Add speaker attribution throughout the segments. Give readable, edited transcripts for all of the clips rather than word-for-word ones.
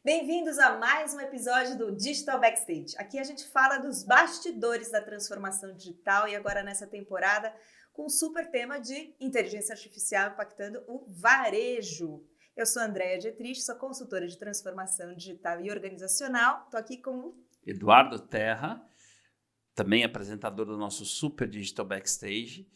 Speaker 1: Bem-vindos a mais um episódio do Digital Backstage. Aqui a gente fala dos bastidores da transformação digital e agora nessa temporada com um super tema de inteligência artificial impactando o varejo. Eu sou a Andréa Dietrich, sou consultora de transformação digital e organizacional. Estou aqui com o
Speaker 2: Eduardo Terra, também apresentador do nosso Super Digital Backstage,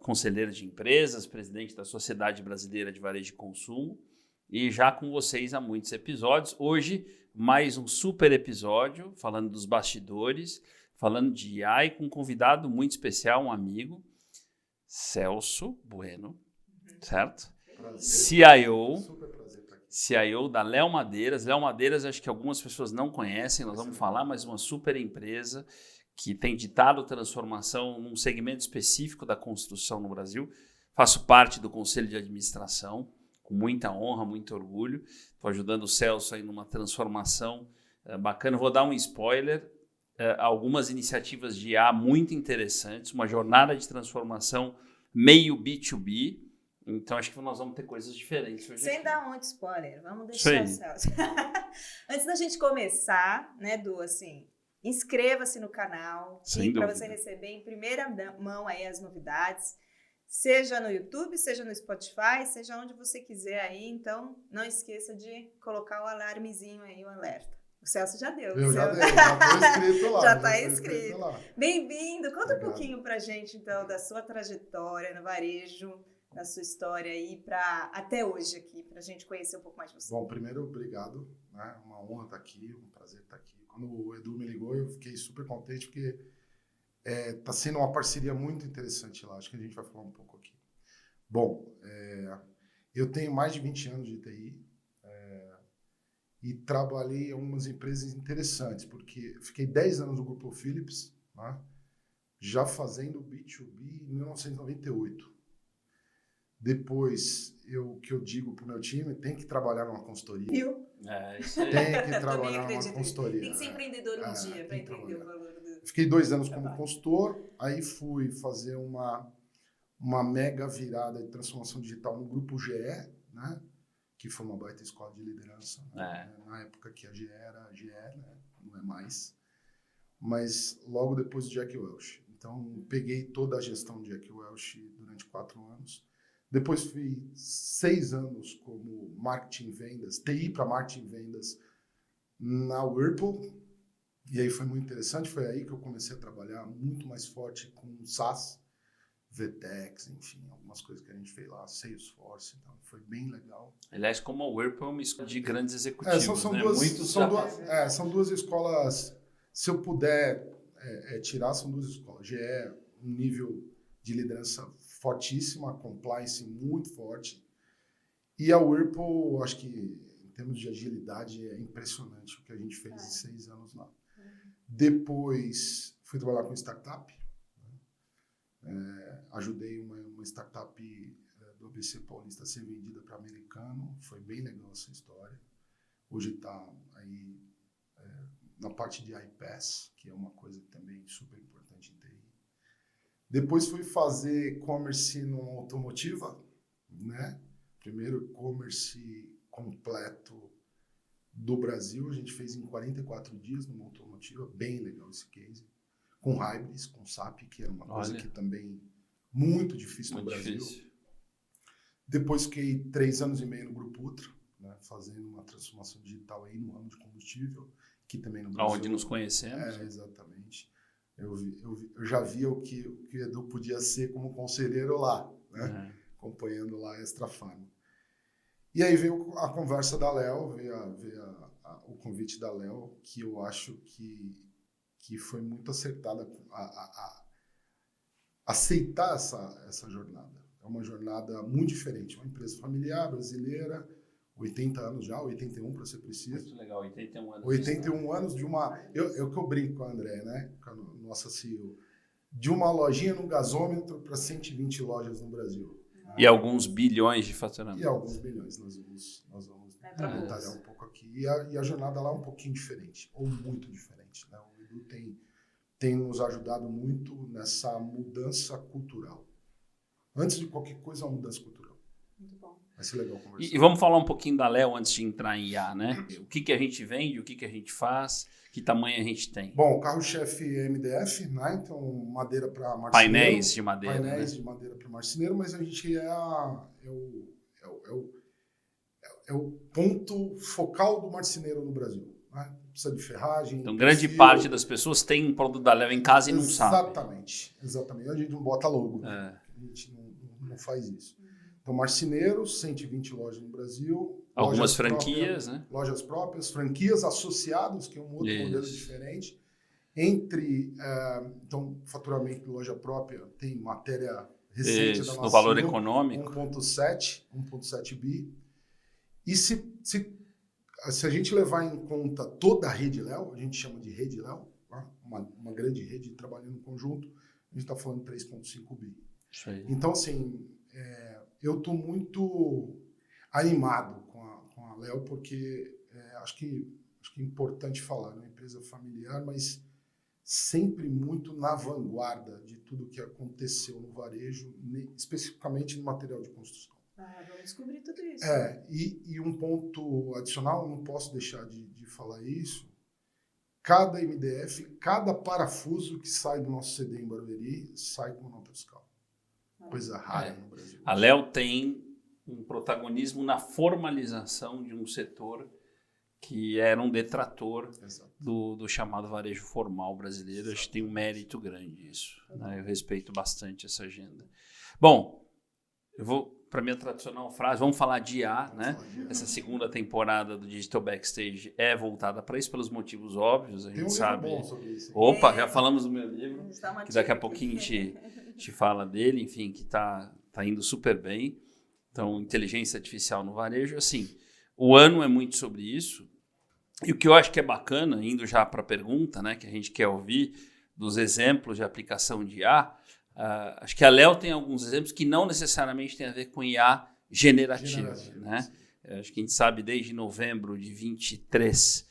Speaker 2: conselheiro de empresas, presidente da Sociedade Brasileira de Varejo e Consumo, e já com vocês há muitos episódios. Hoje, mais um super episódio, falando dos bastidores, falando de AI, com um convidado muito especial, um amigo, Celso Bueno, certo?
Speaker 3: Prazer.
Speaker 2: CIO.
Speaker 3: Super prazer estar aqui.
Speaker 2: CIO da Léo Madeiras. Léo Madeiras, acho que algumas pessoas não conhecem, nós vamos falar, mas uma super empresa que tem ditado transformação num segmento específico da construção no Brasil. Faço parte do Conselho de Administração, com muita honra, muito orgulho. Estou ajudando o Celso aí numa transformação bacana. Vou dar um spoiler, algumas iniciativas de IA muito interessantes, uma jornada de transformação meio B2B. Então, acho que nós vamos ter coisas diferentes hoje.
Speaker 1: Sem dar muito spoiler, vamos deixar o Celso. Antes da gente começar, né, Du, assim, inscreva-se no canal para você receber em primeira mão aí as novidades, seja no YouTube, seja no Spotify, seja onde você quiser aí. Então, não esqueça de colocar o alarmezinho aí, o alerta. O Celso já deu.
Speaker 3: Eu já dei, já estou inscrito lá.
Speaker 1: Já está inscrito. Bem-vindo. Conta um pouquinho pra gente, então, da sua trajetória no varejo, da sua história aí até hoje aqui, para a gente conhecer um pouco mais de você.
Speaker 3: Bom, primeiro, obrigado. Né? Uma honra estar aqui, um prazer estar aqui. Quando o Edu me ligou, eu fiquei super contente, porque está sendo uma parceria muito interessante lá. Acho que a gente vai falar um pouco aqui. Bom, eu tenho mais de 20 anos de TI e trabalhei em algumas empresas interessantes, porque fiquei 10 anos no Grupo Philips, né? Já fazendo B2B em 1998. Depois, o que eu digo para o meu time, tem que trabalhar numa consultoria.
Speaker 2: Isso aí.
Speaker 3: Tem que trabalhar numa consultoria.
Speaker 1: Tem que ser empreendedor um dia para entender o valor do...
Speaker 3: Fiquei 2 anos como consultor, aí fui fazer uma mega virada de transformação digital no Grupo GE, né? Que foi uma baita escola de liderança. Né? Na época que a GE era GE, né? Não é mais. Mas logo depois do Jack Welch. Então, peguei toda a gestão de Jack Welch durante 4 anos. Depois fui 6 anos como marketing e vendas, TI para marketing e vendas na Whirlpool. E aí foi muito interessante, foi aí que eu comecei a trabalhar muito mais forte com SaaS, VTEX, enfim, algumas coisas que a gente fez lá, Salesforce, então foi bem legal.
Speaker 2: Aliás, como a Whirlpool é uma escola de grandes executivos,
Speaker 3: são duas escolas, se eu puder tirar, são 2 escolas. GE, um nível de liderança fortíssima, compliance muito forte. E a Whirlpool, acho que em termos de agilidade é impressionante o que a gente fez em 6 anos lá. Depois fui trabalhar com startup. Ajudei uma startup do ABC Paulista a ser vendida para americano. Foi bem legal essa história. Hoje está aí na parte de iPaaS, que é uma coisa também super importante em TI. Depois fui fazer e-commerce numa automotiva, né? Primeiro e-commerce completo do Brasil, a gente fez em 44 dias numa automotiva, bem legal esse case. Com Hybris, com SAP, que era uma coisa que também muito difícil no Brasil. Depois fiquei 3 anos e meio no Grupo Ultra, né? Fazendo uma transformação digital aí no ramo de combustível, que também no Brasil.
Speaker 2: Onde nos conhecemos.
Speaker 3: Exatamente. Eu já via o que o Edu podia ser como conselheiro lá, né? Acompanhando lá a Extra Farma. E aí veio a conversa da Léo, veio o convite da Léo, que eu acho que foi muito acertada a aceitar essa jornada. É uma jornada muito diferente, uma empresa familiar, brasileira, 80 anos já, 81 para ser preciso.
Speaker 2: Muito legal, 81 anos.
Speaker 3: 81 anos de uma... Eu que eu brinco com a André, né? Com a nossa CEO. De uma lojinha no gasômetro para 120 lojas no Brasil.
Speaker 2: E alguns bilhões de faturamento.
Speaker 3: E alguns bilhões. Nós vamos detalhar um pouco aqui. E a jornada lá é um pouquinho diferente, ou muito diferente. Né? O Edu tem nos ajudado muito nessa mudança cultural. Antes de qualquer coisa, é uma mudança cultural.
Speaker 1: Muito bom.
Speaker 3: Vai ser legal conversar.
Speaker 2: E vamos falar um pouquinho da Léo antes de entrar em IA, né? O que a gente vende, o que a gente faz, que tamanho a gente tem?
Speaker 3: Bom, o carro-chefe é MDF, né? Então, madeira para marceneiro.
Speaker 2: Painéis de madeira,
Speaker 3: Painéis
Speaker 2: né?
Speaker 3: de madeira para marceneiro, mas a gente é o ponto focal do marceneiro no Brasil. Né? Precisa de ferragem.
Speaker 2: Então, grande parte das pessoas tem um produto da Léo em casa e não sabe.
Speaker 3: Exatamente. A gente não bota logo. Né? A gente não faz isso. Então, marceneiros, 120 lojas no Brasil.
Speaker 2: Algumas franquias, né?
Speaker 3: Lojas próprias, franquias associadas, que é um outro modelo diferente. Então, faturamento de loja própria tem matéria recente da nossa
Speaker 2: no valor econômico.
Speaker 3: 1,7 bi. E se a gente levar em conta toda a rede Léo, a gente chama de rede Léo, tá? uma grande rede trabalhando em conjunto, a gente está falando de 3,5 bi.
Speaker 2: Isso aí.
Speaker 3: Então, assim, eu estou muito animado com a Léo, porque acho que é importante falar, é uma empresa familiar, mas sempre muito na vanguarda de tudo que aconteceu no varejo, especificamente no material de construção.
Speaker 1: Vamos descobrir tudo isso.
Speaker 3: E um ponto adicional, não posso deixar de falar isso, cada MDF, cada parafuso que sai do nosso CD em Barueri, sai com nota fiscal. Coisa rara no Brasil.
Speaker 2: A Léo tem um protagonismo na formalização de um setor que era um detrator do chamado varejo formal brasileiro. Acho que tem um mérito grande isso. Né? Eu respeito bastante essa agenda. Bom, eu vou para a minha tradicional frase, vamos falar de IA, né? Essa segunda temporada do Digital Backstage é voltada para isso, pelos motivos óbvios, a gente sabe.
Speaker 3: Bom sobre isso.
Speaker 2: Opa, já falamos do meu livro, que daqui a pouquinho te fala dele, enfim, que tá indo super bem. Então, inteligência artificial no varejo, assim, o ano é muito sobre isso. E o que eu acho que é bacana, indo já para a pergunta, né, que a gente quer ouvir, dos exemplos de aplicação de IA, acho que a Léo tem alguns exemplos que não necessariamente tem a ver com IA generativa. Né? Acho que a gente sabe desde novembro de 22,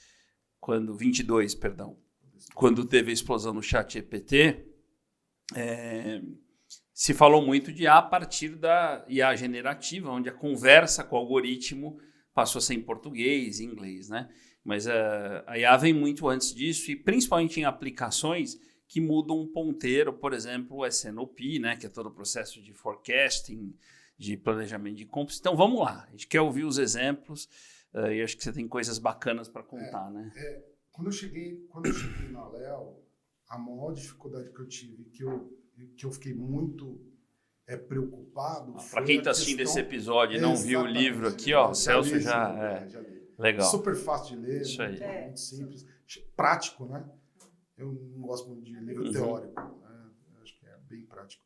Speaker 2: quando teve a explosão no ChatGPT, se falou muito de IA a partir da IA generativa, onde a conversa com o algoritmo passou a ser em português, em inglês, né? Mas a IA vem muito antes disso e principalmente em aplicações que mudam um ponteiro, por exemplo, o SNOP, né, que é todo o processo de forecasting, de planejamento de compras. Então, vamos lá. A gente quer ouvir os exemplos e acho que você tem coisas bacanas para contar, né?
Speaker 3: Quando eu cheguei na Léo, a maior dificuldade que eu tive, que eu fiquei muito preocupado...
Speaker 2: Para quem está assistindo esse episódio e não viu o livro aqui, ó, o Celso já li. Legal.
Speaker 3: Super fácil de ler,
Speaker 2: isso aí.
Speaker 3: Muito simples, prático, né? Eu não gosto muito de livro teórico, né? Acho que é bem prático.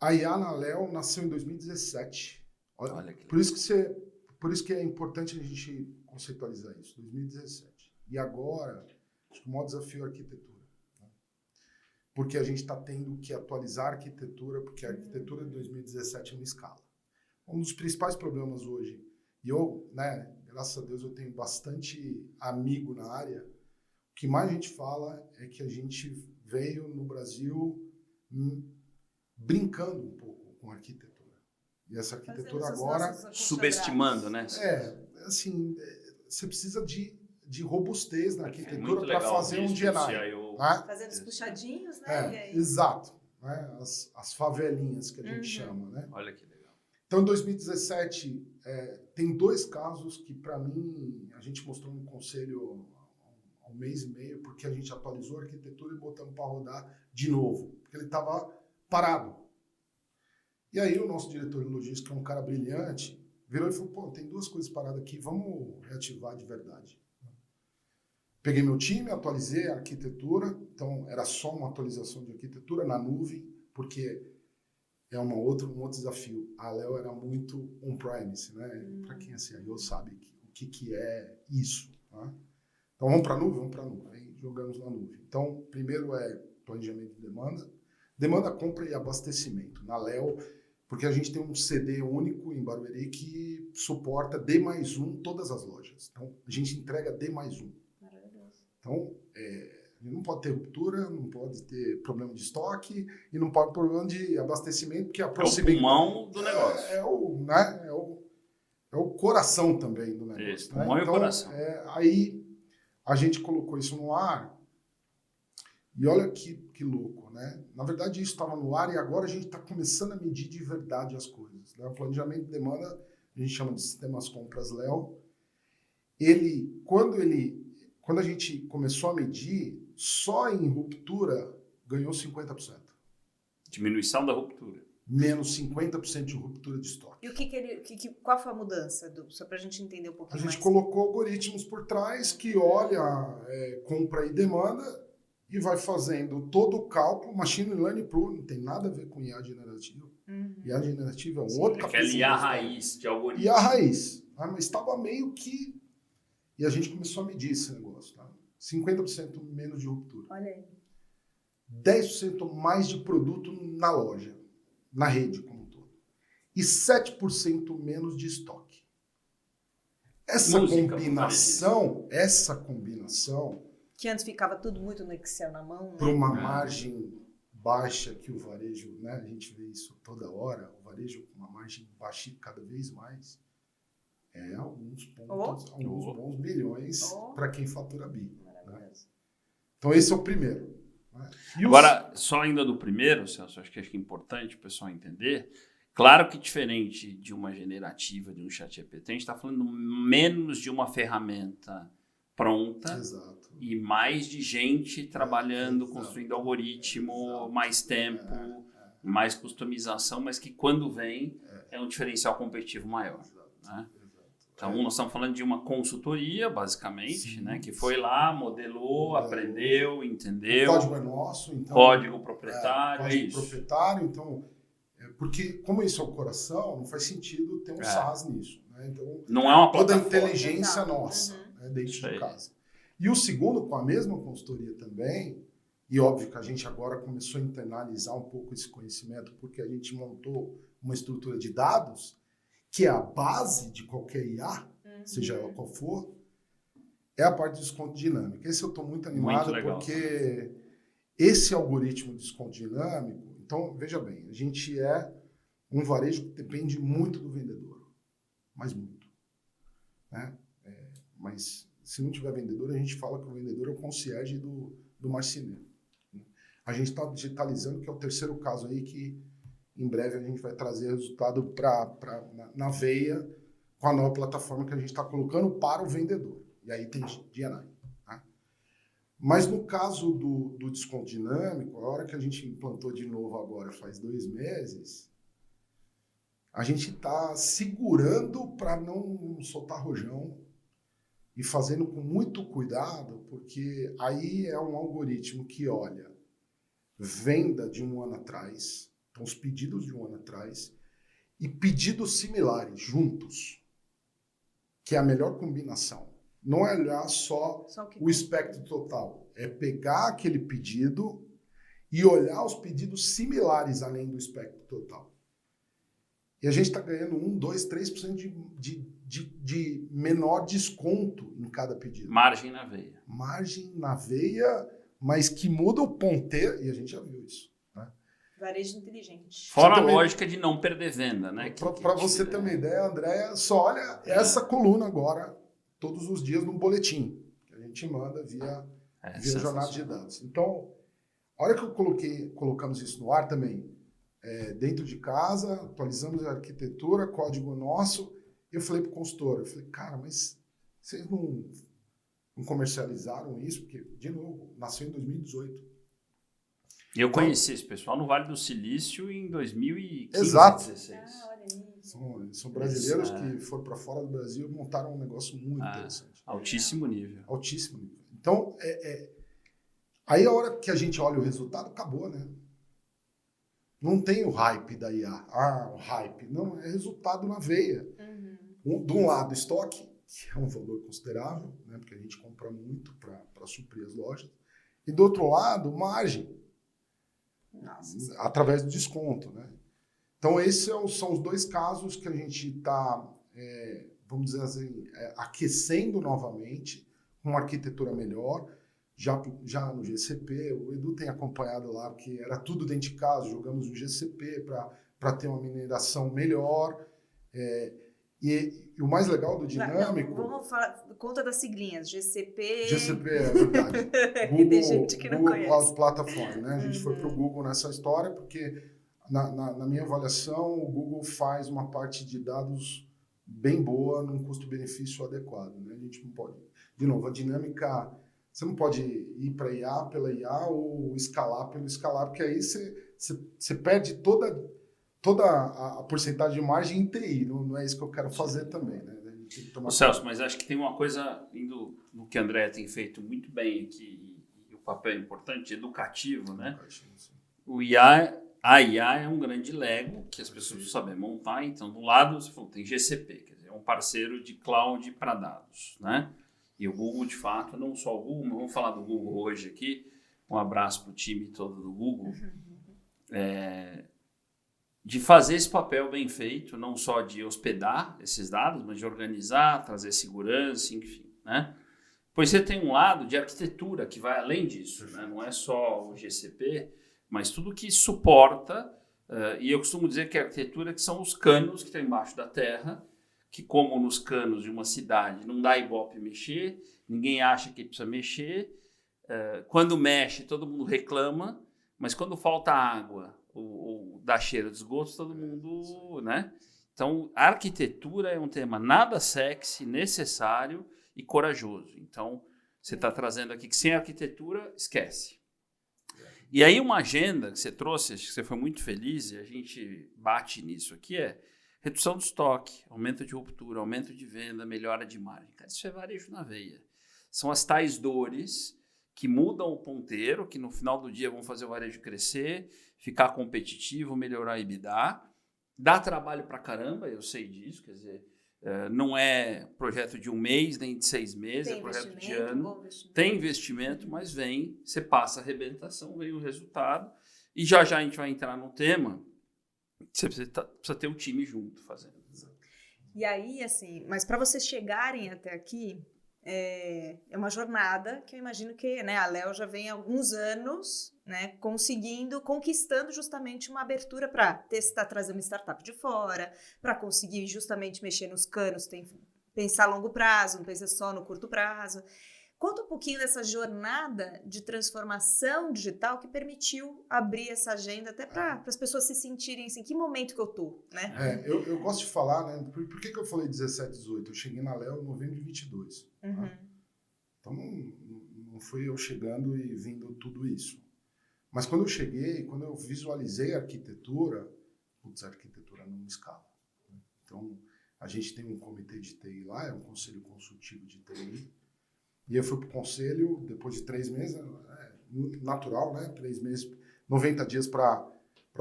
Speaker 3: A IA na Léo nasceu em 2017. Olha por isso que é importante a gente conceitualizar isso, 2017. E agora, acho que o maior desafio é a arquitetura. Né? Porque a gente está tendo que atualizar a arquitetura, porque a arquitetura de 2017 não escala. Um dos principais problemas hoje, e eu, né, graças a Deus, eu tenho bastante amigo na área. O que mais a gente fala é que a gente veio no Brasil brincando um pouco com a arquitetura. E essa arquitetura agora...
Speaker 2: Subestimando, né?
Speaker 3: Assim, você precisa de robustez na arquitetura para fazer um GenAI. Né?
Speaker 1: Fazendo os puxadinhos, né?
Speaker 3: Exato. Né? As favelinhas que a gente chama. Né?
Speaker 2: Olha que legal.
Speaker 3: Então, em 2017, tem dois casos que, para mim, a gente mostrou no conselho há um mês e meio, porque a gente atualizou a arquitetura e botamos para rodar de novo, porque ele estava parado. E aí o nosso diretor de logística, que é um cara brilhante, virou e falou, pô, tem duas coisas paradas aqui, vamos reativar de verdade. Peguei meu time, atualizei a arquitetura, então era só uma atualização de arquitetura na nuvem, porque é um outro desafio. A Léo era muito on-premise, né? Para quem é CIO sabe o que é isso. Tá? Então vamos para a nuvem? Vamos para a nuvem. Aí jogamos na nuvem. Então, primeiro é planejamento de demanda, compra e abastecimento. Na Léo, porque a gente tem um CD único em Barueri que suporta D+1 todas as lojas. Então, a gente entrega D+1.
Speaker 1: Maravilhoso.
Speaker 3: Então, A gente não pode ter ruptura, não pode ter problema de estoque e não pode ter problema de abastecimento, porque a proximidade...
Speaker 2: É o pulmão do negócio.
Speaker 3: É o coração também do negócio.
Speaker 2: Isso, pulmão e o
Speaker 3: então,
Speaker 2: coração.
Speaker 3: Aí a gente colocou isso no ar e olha que louco, né? Na verdade, isso estava no ar e agora a gente está começando a medir de verdade as coisas. Né? O planejamento de demanda, a gente chama de sistemas compras Léo. Quando a gente começou a medir, só em ruptura ganhou 50%.
Speaker 2: Diminuição da ruptura.
Speaker 3: Menos 50% de ruptura de estoque.
Speaker 1: E qual foi a mudança? Só para a gente entender um pouquinho mais.
Speaker 3: A gente colocou algoritmos por trás que olha compra e demanda e vai fazendo todo o cálculo. Machine Learning Pro não tem nada a ver com IA generativa. IA generativa é um outro capítulo.
Speaker 2: Aquela IA raiz de algoritmo.
Speaker 3: IA raiz. Mas estava meio que... E a gente começou a medir esse negócio. Tá? 50% menos de ruptura.
Speaker 1: Olha aí.
Speaker 3: 10% mais de produto na loja, na rede como um todo. E 7% menos de estoque. Essa combinação...
Speaker 1: Que antes ficava tudo muito no Excel na mão. Né?
Speaker 3: Para uma margem baixa que o varejo, né, a gente vê isso toda hora, o varejo com uma margem baixa cada vez mais, alguns bons bilhões para quem fatura bi. Né? Então esse é o primeiro. Né?
Speaker 2: Agora, só ainda do primeiro, Celso, acho que é importante o pessoal entender. Claro que diferente de uma generativa, de um ChatGPT, a gente está falando menos de uma ferramenta pronta.
Speaker 3: Exato.
Speaker 2: E mais de gente trabalhando, construindo algoritmo, mais tempo, mais customização, mas que quando vem é um diferencial competitivo maior. Né? Então, nós estamos falando de uma consultoria, basicamente, sim, né? Que foi lá, modelou, aprendeu, entendeu.
Speaker 3: O código é nosso, então...
Speaker 2: Código proprietário,
Speaker 3: código proprietário, então... Porque, como isso é o coração, não faz sentido ter um SaaS nisso. Né? Então,
Speaker 2: não é uma
Speaker 3: toda a
Speaker 2: plataforma.
Speaker 3: Inteligência nossa, né, dentro de casa. E o segundo, com a mesma consultoria também, e óbvio que a gente agora começou a internalizar um pouco esse conhecimento, porque a gente montou uma estrutura de dados, que é a base de qualquer IA, seja ela qual for, é a parte de desconto dinâmico. Esse eu estou muito animado, porque esse algoritmo de desconto dinâmico, então, veja bem, a gente é um varejo que depende muito do vendedor, mas muito. Né? Mas se não tiver vendedor, a gente fala que o vendedor é o concierge do marceneiro. A gente está digitalizando, que é o terceiro caso aí, que em breve a gente vai trazer resultado na veia com a nova plataforma que a gente está colocando para o vendedor. E aí tem D&I. Tá? Mas no caso do desconto dinâmico, a hora que a gente implantou de novo agora, faz 2 meses, a gente está segurando para não soltar rojão e fazendo com muito cuidado, porque aí é um algoritmo que olha venda de um ano atrás, então os pedidos de um ano atrás, e pedidos similares juntos, que é a melhor combinação. Não é olhar só o espectro total, é pegar aquele pedido e olhar os pedidos similares além do espectro total. E a gente está ganhando 1, 2, 3% de menor desconto em cada pedido.
Speaker 2: Margem na veia.
Speaker 3: Margem na veia, mas que muda o ponteiro, e a gente já viu isso. Né?
Speaker 1: Varejo inteligente.
Speaker 2: Fora a lógica de não perder venda, né?
Speaker 3: Para você ter uma ideia, Andréia, só olha essa coluna agora, todos os dias, no boletim, que a gente manda via jornada de dados. Então, a hora que colocamos isso no ar também, dentro de casa, atualizamos a arquitetura, código nosso, eu falei para o consultor, cara, mas vocês não comercializaram isso? Porque, de novo, nasceu em 2018.
Speaker 2: Eu conheci esse pessoal no Vale do Silício em 2015,
Speaker 3: exato.
Speaker 2: 2016.
Speaker 3: São brasileiros que foram para fora do Brasil e montaram um negócio muito interessante.
Speaker 2: Altíssimo nível.
Speaker 3: Altíssimo nível. Então, aí a hora que a gente olha o resultado, acabou, né? Não tem o hype da IA. O hype. Não, é resultado na veia. De um lado, estoque, que é um valor considerável, né? Porque a gente compra muito para suprir as lojas. E do outro lado, margem. Nossa. Através do desconto, né? Então, esses são os 2 casos que a gente está, vamos dizer assim, aquecendo novamente, com uma arquitetura melhor, já no GCP. O Edu tem acompanhado lá, porque era tudo dentro de casa, jogamos no GCP para ter uma mineração melhor. E o mais legal do dinâmico...
Speaker 1: Não, vamos falar, conta das siglinhas, GCP...
Speaker 3: GCP, é verdade.
Speaker 1: Google, tem gente que não conhece.
Speaker 3: Cloud Platform, né? A gente foi para o Google nessa história, porque na minha avaliação, o Google faz uma parte de dados bem boa, num custo-benefício adequado, né? A gente não pode... De novo, a dinâmica... Você não pode ir para IA pela IA ou escalar pelo escalar, porque aí você perde toda a porcentagem de margem em TI. Não é isso que eu quero fazer também, né? A gente tem que tomar
Speaker 2: Celso, mas acho que tem uma coisa indo no que a André tem feito muito bem aqui, e o papel importante, educativo, né? A IA é um grande Lego que as pessoas precisam saber montar. Então, do lado, você falou, tem GCP, quer dizer, é um parceiro de cloud para dados, né? E o Google, de fato, não só o Google, mas vamos falar do Google hoje aqui. Um abraço para o time todo do Google. De fazer esse papel bem feito, não só de hospedar esses dados, mas de organizar, trazer segurança, enfim, né? Pois você tem um lado de arquitetura que vai além disso, né? Não é só o GCP, mas tudo que suporta, e eu costumo dizer que a arquitetura que são os canos que estão embaixo da terra, que como nos canos de uma cidade não dá ibope mexer, ninguém acha que precisa mexer, quando mexe todo mundo reclama, mas quando falta água ou dá cheiro de esgoto, todo mundo, né? Então, a arquitetura é um tema nada sexy, necessário e corajoso. Então, você está trazendo aqui que sem arquitetura, esquece. E aí uma agenda que você trouxe, acho que você foi muito feliz e a gente bate nisso aqui, redução do estoque, aumento de ruptura, aumento de venda, melhora de margem. Cara, isso é varejo na veia. São as tais dores que mudam o ponteiro, que no final do dia vão fazer o varejo crescer, ficar competitivo, melhorar a EBITDA. Dá trabalho pra caramba, eu sei disso, quer dizer, não é projeto de um mês, nem de 6 meses, é projeto de ano. Tem investimento, mas você passa a arrebentação, vem o resultado. E já a gente vai entrar no tema. Você precisa ter um time junto fazendo.
Speaker 1: E aí, assim, mas para vocês chegarem até aqui, é uma jornada que eu imagino que, né, a Léo já vem há alguns anos, né, conquistando justamente uma abertura para testar, trazer uma startup de fora, para conseguir justamente mexer nos canos, pensar a longo prazo, não pensa só no curto prazo. Conta um pouquinho dessa jornada de transformação digital que permitiu abrir essa agenda até para as pessoas se sentirem assim, que momento que eu tô, né?
Speaker 3: Eu gosto de falar, né? Por que eu falei 17, 18? Eu cheguei na Léo em novembro de 22. Tá? Então não fui eu chegando e vindo tudo isso. Mas quando eu cheguei, quando eu visualizei a arquitetura não escala. Né? Então a gente tem um comitê de TI lá, é um conselho consultivo de TI. E eu fui para o conselho, depois de 3 meses, natural, né? 3 meses, 90 dias para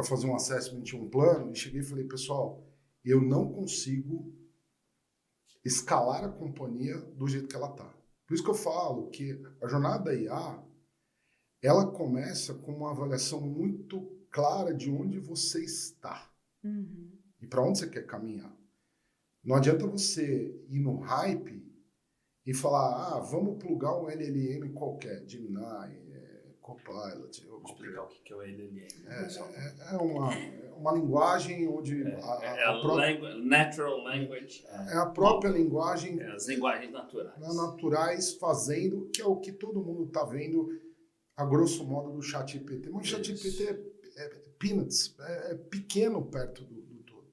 Speaker 3: fazer um assessment de um plano. E cheguei e falei, pessoal, eu não consigo escalar a companhia do jeito que ela está. Por isso que eu falo que a jornada da IA, ela começa com uma avaliação muito clara de onde você está. E para onde você quer caminhar. Não adianta você ir no hype e falar, vamos plugar um LLM qualquer, Gemini, Copilot.
Speaker 2: Vou explicar o que é o LLM.
Speaker 3: É uma linguagem onde
Speaker 2: natural language.
Speaker 3: É a própria linguagem.
Speaker 2: As linguagens naturais.
Speaker 3: Naturais fazendo, que é o que todo mundo está vendo, a grosso modo, do ChatGPT. Mas o ChatGPT é peanuts, é pequeno perto do todo.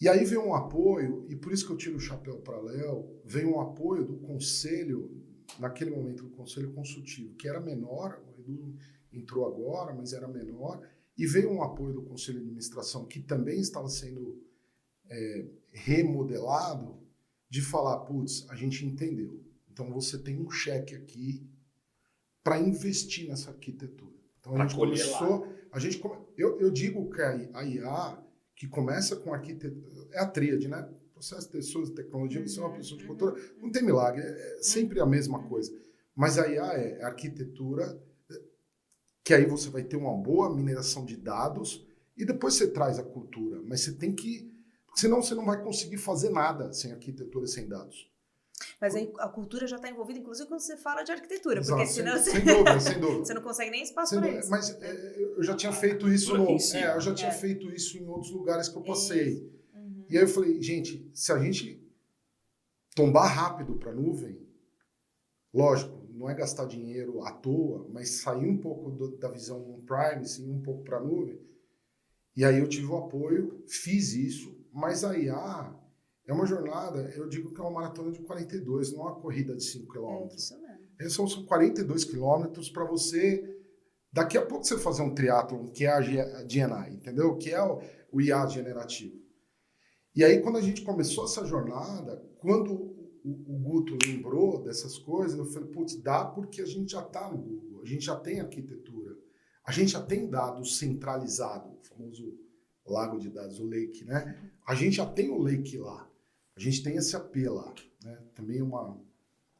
Speaker 3: E aí vem um apoio, e por isso que eu tiro o chapéu para a Léo, vem um apoio do conselho, naquele momento do conselho consultivo, que era menor, o Edu entrou agora, mas era menor, e veio um apoio do conselho de administração, que também estava sendo remodelado, de falar, putz, a gente entendeu. Então você tem um cheque aqui para investir nessa arquitetura. Então a gente começou, eu digo que a IA, que começa com arquitetura, é a tríade, né? Processo de pessoas, tecnologia, você é uma pessoa de cultura, não tem milagre, é sempre a mesma coisa. Mas a IA é arquitetura, que aí você vai ter uma boa mineração de dados e depois você traz a cultura. Mas você tem que, senão você não vai conseguir fazer nada sem arquitetura e sem dados.
Speaker 1: Mas aí a cultura já está envolvida, inclusive quando você fala de arquitetura,
Speaker 3: Exato,
Speaker 1: porque senão
Speaker 3: sem dúvida, sem dúvida.
Speaker 1: você não consegue nem espaço para isso.
Speaker 3: Mas eu já tinha feito isso eu já tinha feito isso em outros lugares que eu passei.
Speaker 1: Uhum.
Speaker 3: E aí eu falei, gente, se a gente tombar rápido para a nuvem, lógico, não é gastar dinheiro à toa, mas sair um pouco da visão on-prime, sim, um pouco para a nuvem. E aí eu tive o apoio, fiz isso, mas a IA é uma jornada, eu digo que é uma maratona de 42, não é uma corrida de 5 km.
Speaker 1: É isso mesmo.
Speaker 3: São 42 quilômetros para você, daqui a pouco você fazer um triatlon, que é a GNI, entendeu? Que é o IA generativo. E aí quando a gente começou essa jornada, quando o Guto lembrou dessas coisas, eu falei, putz, dá porque a gente já está no Google, a gente já tem arquitetura, a gente já tem dados centralizados, o famoso lago de dados, o Lake, né? A gente já tem o Lake lá, a gente tem esse SAP lá, né? Também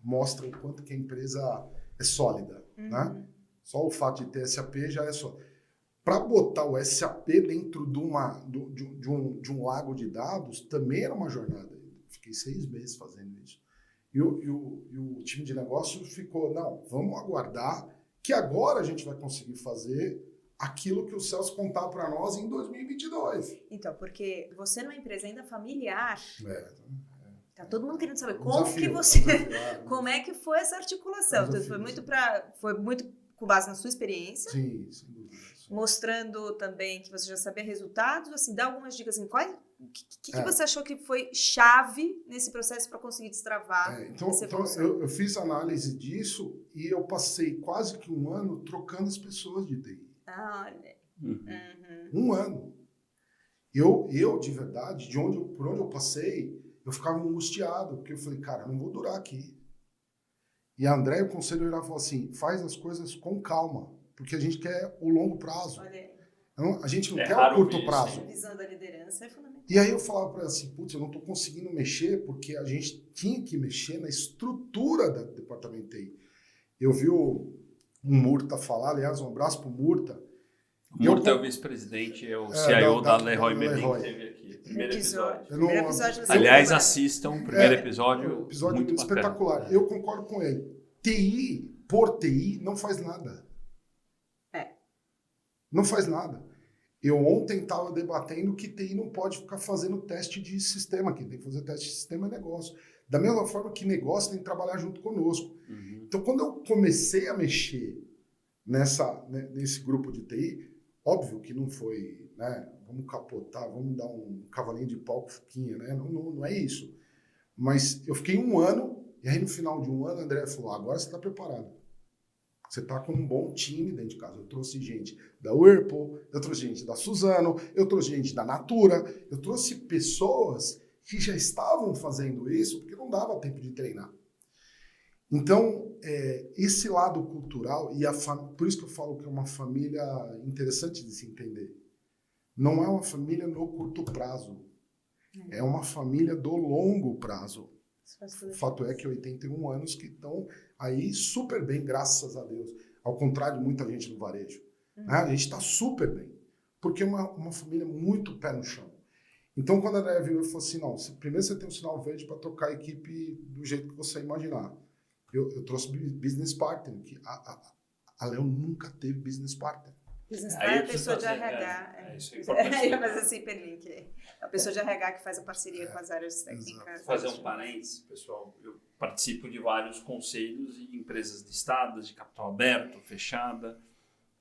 Speaker 3: mostra o quanto que a empresa é sólida, né? Só o fato de ter SAP já é só. Para botar o SAP dentro de um lago de dados também era uma jornada. Fiquei 6 meses fazendo isso. E o time de negócio ficou, não, vamos aguardar que agora a gente vai conseguir fazer aquilo que o Celso contava para nós em 2022.
Speaker 1: Então, porque você numa empresa ainda familiar, tá todo mundo querendo saber como é que foi essa articulação. Então, foi muito com base na sua experiência.
Speaker 3: Sim, sem dúvida.
Speaker 1: Mostrando também que você já sabia resultados, assim, dá algumas dicas assim, o que você achou que foi chave nesse processo para conseguir destravar?
Speaker 3: Então eu fiz análise disso e eu passei quase que 1 ano trocando as pessoas de TI.
Speaker 1: Olha.
Speaker 3: Uhum. 1 ano. Eu de verdade, por onde eu passei, eu ficava angustiado, porque eu falei, cara, eu não vou durar aqui. E a André, o conselheiro, falou assim, faz as coisas com calma, porque a gente quer o longo prazo.
Speaker 1: Olha.
Speaker 3: Então, a gente não quer o curto prazo.
Speaker 1: A visão da liderança é fundamental.
Speaker 3: E aí eu falava para ela assim, putz, eu não estou conseguindo mexer, porque a gente tinha que mexer na estrutura do departamento TI. Eu vi o Murta falar, aliás, um abraço para o Murta.
Speaker 2: O Murta é o vice-presidente, é o CIO da Leroy Merlin, que teve aqui. Primeiro episódio. Aliás, assistam o primeiro episódio. Muito
Speaker 3: espetacular.
Speaker 2: Bacana.
Speaker 3: Eu concordo com ele. TI, por TI, não faz nada. Não faz nada. Eu ontem estava debatendo que TI não pode ficar fazendo teste de sistema. Quem tem que fazer teste de sistema é negócio. Da mesma forma que negócio tem que trabalhar junto conosco. Uhum. Então, quando eu comecei a mexer nesse grupo de TI, óbvio que não foi, né, vamos capotar, vamos dar um cavalinho de pau com fuquinha, né? Não é isso. Mas eu fiquei 1 ano, e aí no final de 1 ano, a André falou, agora você está preparado. Você está com um bom time dentro de casa. Eu trouxe gente da Whirlpool, eu trouxe gente da Suzano, eu trouxe gente da Natura, eu trouxe pessoas que já estavam fazendo isso, porque não dava tempo de treinar. Então, esse lado cultural, por isso que eu falo que é uma família interessante de se entender. Não é uma família no curto prazo. É uma família do longo prazo. O fato é que 81 anos que estão aí super bem, graças a Deus. Ao contrário de muita gente no varejo. Né? A gente está super bem. Porque é uma família muito pé no chão. Então, quando a André virou e falou assim, não, primeiro você tem um sinal verde para tocar a equipe do jeito que você imaginar. Eu trouxe business partner, que a Léo nunca teve business partner.
Speaker 1: Business partner é a pessoa de RH.
Speaker 2: Isso é importante.
Speaker 1: Eu fazer esse hiperlink. A pessoa de RH que faz a parceria com as áreas técnicas.
Speaker 2: Fazer um parênteses, pessoal. Eu participo de vários conselhos e empresas listadas, de capital aberto, fechada.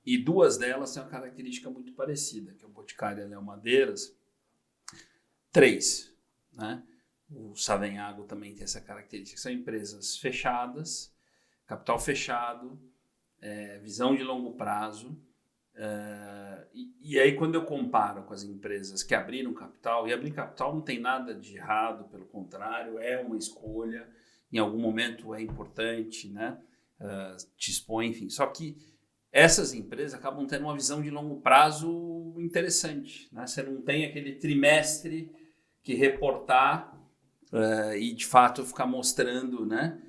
Speaker 2: E 2 delas têm uma característica muito parecida, que é o Boticário e a Léo Madeiras. 3, né? O Savenhago também tem essa característica. São empresas fechadas, capital fechado, visão de longo prazo. E aí, quando eu comparo com as empresas que abriram capital, e abrir capital não tem nada de errado, pelo contrário, é uma escolha, em algum momento é importante, né? Te expõe, enfim. Só que essas empresas acabam tendo uma visão de longo prazo interessante, né? Você não tem aquele trimestre que reportar e, de fato, ficar mostrando, né?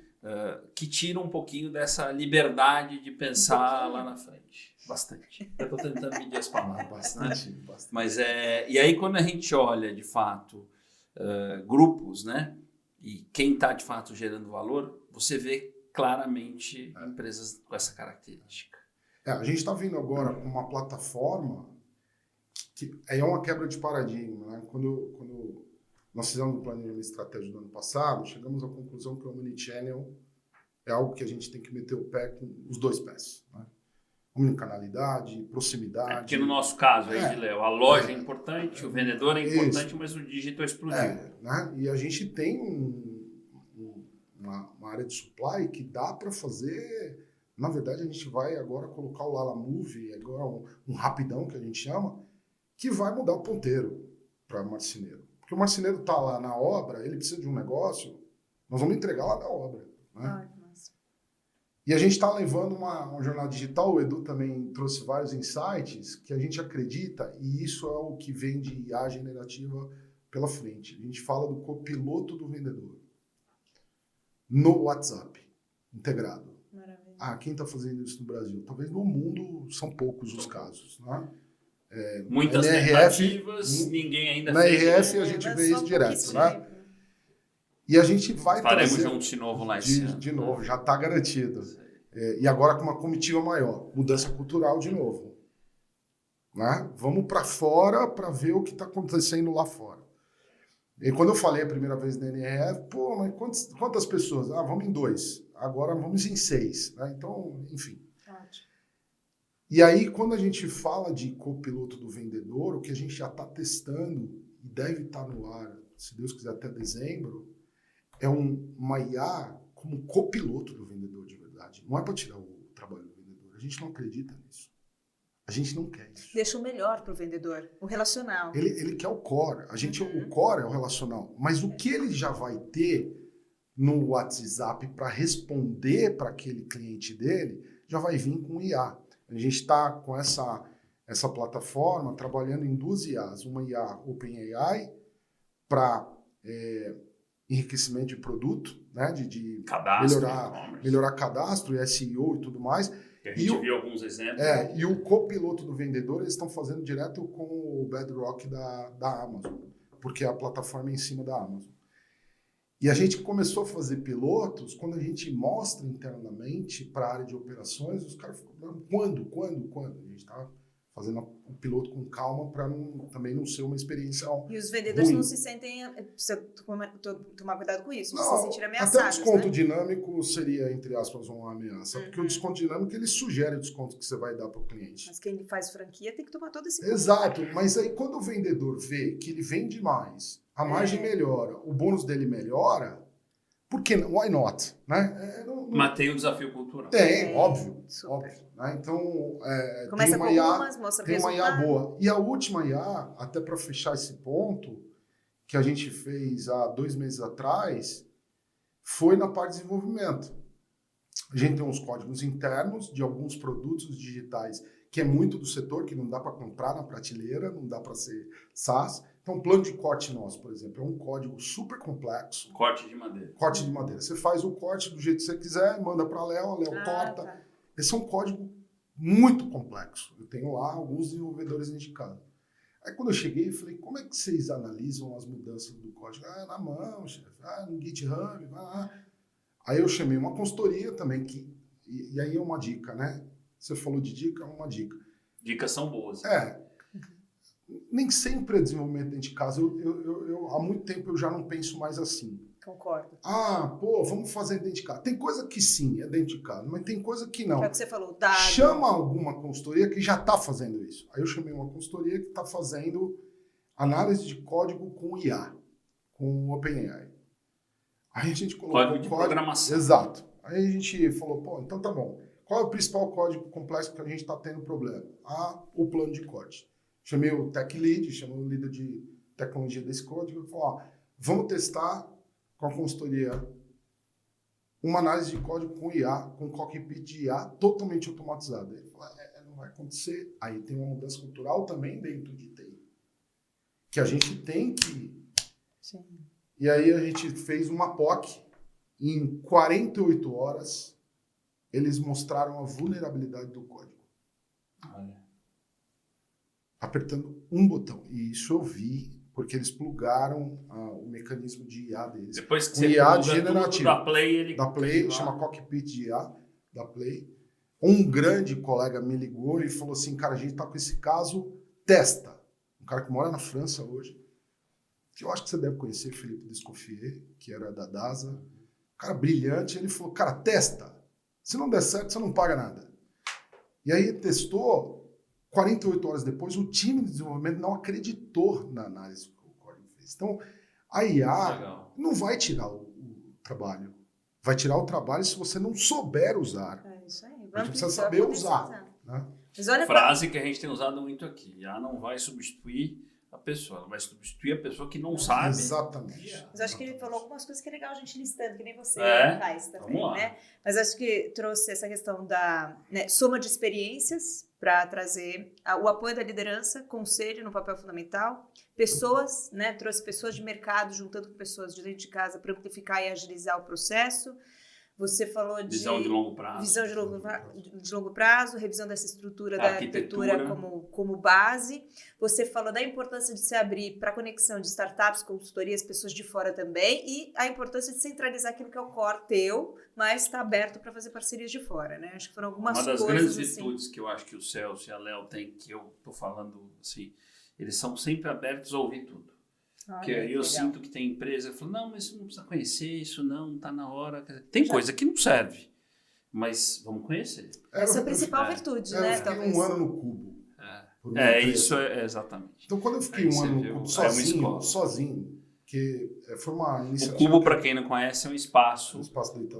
Speaker 2: Que tira um pouquinho dessa liberdade de pensar lá na frente. Bastante. Eu estou tentando medir as palavras.
Speaker 3: Bastante.
Speaker 2: Mas e aí, quando a gente olha, de fato, grupos, né? e quem está de fato gerando valor, você vê claramente empresas com essa característica.
Speaker 3: A gente está vindo agora com uma plataforma que é uma quebra de paradigma. Né? Quando nós fizemos o planejamento estratégico do ano passado, chegamos à conclusão que o Omnichannel é algo que a gente tem que meter o pé com os dois pés. Né? Omnicanalidade, proximidade.
Speaker 2: Porque no nosso caso, aí, Léo, a loja é importante, o vendedor é importante, isso. Mas o digital explodiu.
Speaker 3: Né? E a gente tem uma área de supply que dá para fazer. Na verdade, a gente vai agora colocar o Lala Move, agora um rapidão que a gente chama, que vai mudar o ponteiro para marceneiro. Porque o marceneiro está lá na obra, ele precisa de um negócio, nós vamos entregar lá na obra. Né? E a gente está levando uma jornada digital, o Edu também trouxe vários insights que a gente acredita, e isso é o que vem de IA generativa pela frente. A gente fala do copiloto do vendedor no WhatsApp, integrado. Maravilha. Quem está fazendo isso no Brasil? Talvez no mundo são poucos os casos. Né?
Speaker 2: Muitas tentativas, ninguém ainda fez.
Speaker 3: Na RF a gente vê isso direto. Né? E a gente vai
Speaker 2: faremos juntos de novo lá esse ano.
Speaker 3: De novo, já está garantido. E agora com uma comitiva maior. Mudança cultural de novo. Né? Vamos para fora para ver o que está acontecendo lá fora. E quando eu falei a primeira vez na NRF, mas quantas pessoas? Vamos em 2. Agora vamos em 6. Né? Então, enfim.
Speaker 1: Ótimo.
Speaker 3: E aí, quando a gente fala de copiloto do vendedor, o que a gente já está testando e deve estar no ar, se Deus quiser, até dezembro, é uma IA como copiloto do vendedor de verdade. Não é para tirar o trabalho do vendedor. A gente não acredita nisso. A gente não quer isso.
Speaker 1: Deixa o melhor para o vendedor, o relacional.
Speaker 3: Ele quer o core. O core é o relacional. Mas o que ele já vai ter no WhatsApp para responder para aquele cliente dele, já vai vir com IA. A gente está com essa plataforma trabalhando em 2 IAs. Uma IA OpenAI para enriquecimento de produto, né? de
Speaker 2: cadastro,
Speaker 3: melhorar cadastro e SEO e tudo mais.
Speaker 2: Que a gente viu alguns exemplos.
Speaker 3: E o copiloto do vendedor, eles estão fazendo direto com o Bedrock da Amazon, porque a plataforma é em cima da Amazon. E a gente começou a fazer pilotos, quando a gente mostra internamente para a área de operações, os caras ficam, quando? A gente estava fazendo o piloto com calma para também não ser uma experiência
Speaker 1: E os vendedores ruim. Não se sentem... Precisa tomar cuidado com isso, não se sentir ameaçados.
Speaker 3: Até o desconto dinâmico seria, entre aspas, uma ameaça. Porque o desconto dinâmico, ele sugere o desconto que você vai dar para o cliente.
Speaker 1: Mas quem faz franquia tem que tomar todo esse cuidado.
Speaker 3: Exato. Mas aí, quando o vendedor vê que ele vende mais, a margem melhora, o bônus dele melhora, por que não? Why not? Né?
Speaker 2: Mas tem um desafio cultural.
Speaker 3: Tem, óbvio. Né? Então,
Speaker 1: começa com algumas, mostra
Speaker 3: tem uma IA boa. E a última IA, até para fechar esse ponto, que a gente fez há 2 meses atrás, foi na parte de desenvolvimento. A gente tem uns códigos internos de alguns produtos digitais, que é muito do setor, que não dá para comprar na prateleira, não dá para ser SaaS. Então, o plano de corte nosso, por exemplo, é um código super complexo.
Speaker 2: Corte de madeira.
Speaker 3: Corte de madeira. Você faz o corte do jeito que você quiser, manda para a Léo corta. Tá. Esse é um código muito complexo. Eu tenho lá alguns desenvolvedores indicados. Aí, quando eu cheguei, eu falei, como é que vocês analisam as mudanças do código? Na mão, chefe. No GitHub, vai lá. Aí eu chamei uma consultoria também, e aí é uma dica, né? Você falou de dica, é uma dica.
Speaker 2: Dicas são boas.
Speaker 3: Nem sempre é desenvolvimento dentro de casa. Eu há muito tempo eu já não penso mais assim.
Speaker 1: Concordo.
Speaker 3: Vamos fazer dentro de casa. Tem coisa que sim, é dentro de casa, mas tem coisa que não.
Speaker 1: Que é o que você falou, dado.
Speaker 3: Chama alguma consultoria que já está fazendo isso. Aí eu chamei uma consultoria que está fazendo análise de código com IA, com o OpenAI. Aí a gente colocou
Speaker 2: código de programação.
Speaker 3: Exato. Aí a gente falou, então tá bom. Qual é o principal código complexo que a gente está tendo problema? O plano de corte. Chamei o Tech Lead, chamei o líder de tecnologia desse código e falei, vamos testar com a consultoria uma análise de código com IA, com cockpit de IA totalmente automatizado. Ele falou, não vai acontecer. Aí tem uma mudança cultural também dentro de TI. Que a gente tem que...
Speaker 1: Sim.
Speaker 3: E aí a gente fez uma POC. Em 48 horas, eles mostraram a vulnerabilidade do código.
Speaker 2: Olha.
Speaker 3: Apertando um botão. E isso eu vi porque eles plugaram o mecanismo de IA deles.
Speaker 2: Depois que
Speaker 3: o
Speaker 2: você
Speaker 3: IA
Speaker 2: pluga
Speaker 3: generativo.
Speaker 2: da Play, ele...
Speaker 3: Da Play, chama Cockpit de IA, da Play. Um grande colega me ligou e falou assim, cara, a gente tá com esse caso, testa. Um cara que mora na França hoje, que eu acho que você deve conhecer, Felipe Descoffier, que era da DASA. Cara brilhante, ele falou, cara, testa. Se não der certo, você não paga nada. E aí testou, 48 horas depois, o time de desenvolvimento não acreditou na análise que o código fez. Então, a IA não vai tirar o trabalho. Vai tirar o trabalho se você não souber usar.
Speaker 1: É isso aí.
Speaker 3: A gente precisa saber usar. Né?
Speaker 1: Mas olha
Speaker 2: frase que a gente tem usado muito aqui. IA não vai substituir a pessoa, ela vai substituir a pessoa que não sabe.
Speaker 3: Exatamente.
Speaker 1: Mas acho que ele falou algumas coisas que é legal a gente listando, que nem você faz também,
Speaker 2: vamos lá.
Speaker 1: né? Mas acho que trouxe essa questão da soma de experiências para trazer o apoio da liderança, conselho no papel fundamental, pessoas, né? Trouxe pessoas de mercado juntando com pessoas de dentro de casa para amplificar e agilizar o processo. Você falou de
Speaker 2: visão de longo prazo.
Speaker 1: Visão de longo prazo, revisão dessa estrutura da arquitetura como base. Você falou da importância de se abrir para conexão de startups, consultorias, pessoas de fora também, e a importância de centralizar aquilo que é o core teu, mas está aberto para fazer parcerias de fora, né? Acho que foram algumas coisas.
Speaker 2: Uma das grandes virtudes que eu acho que o Celso e a Léo têm, que eu estou falando assim, eles são sempre abertos a ouvir tudo. Porque aí eu sinto que tem empresa que fala, não, mas isso não precisa conhecer, isso não está na hora. Tem coisa que não serve, mas vamos conhecer.
Speaker 1: Essa é a principal virtude, né?
Speaker 3: Eu fiquei
Speaker 1: talvez.
Speaker 3: um ano no Cubo.
Speaker 2: Isso é exatamente.
Speaker 3: Então, quando eu fiquei um ano no Cubo sozinho, que foi uma iniciativa...
Speaker 2: O Cubo, para quem não conhece, é um espaço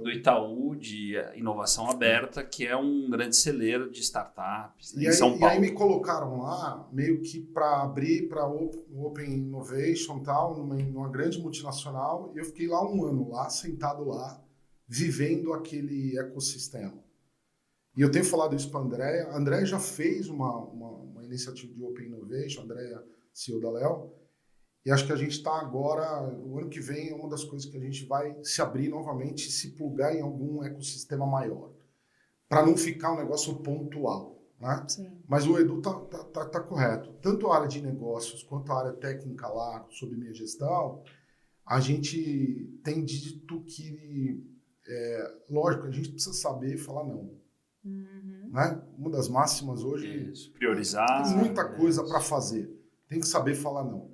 Speaker 3: do Itaú
Speaker 2: de inovação aberta, que é um grande celeiro de startups
Speaker 3: em
Speaker 2: São Paulo.
Speaker 3: E aí me colocaram lá meio que para abrir para o Open Innovation e tal, numa grande multinacional, e eu fiquei lá um ano, sentado lá, vivendo aquele ecossistema. E eu tenho falado isso para a Andrea. A Andrea já fez uma iniciativa de Open Innovation, a Andrea, CEO da Léo. E acho que a gente está agora, o ano que vem, é uma das coisas que a gente vai se abrir novamente e se plugar em algum ecossistema maior. Para não ficar um negócio pontual. Né?
Speaker 1: Sim.
Speaker 3: Mas o Edu tá correto. Tanto a área de negócios quanto a área técnica lá, sob minha gestão, a gente tem dito que, lógico, a gente precisa saber falar não.
Speaker 1: Uhum.
Speaker 3: Né? Uma das máximas hoje...
Speaker 2: Isso, priorizar.
Speaker 3: Tem muita coisa para fazer. Tem que saber falar não.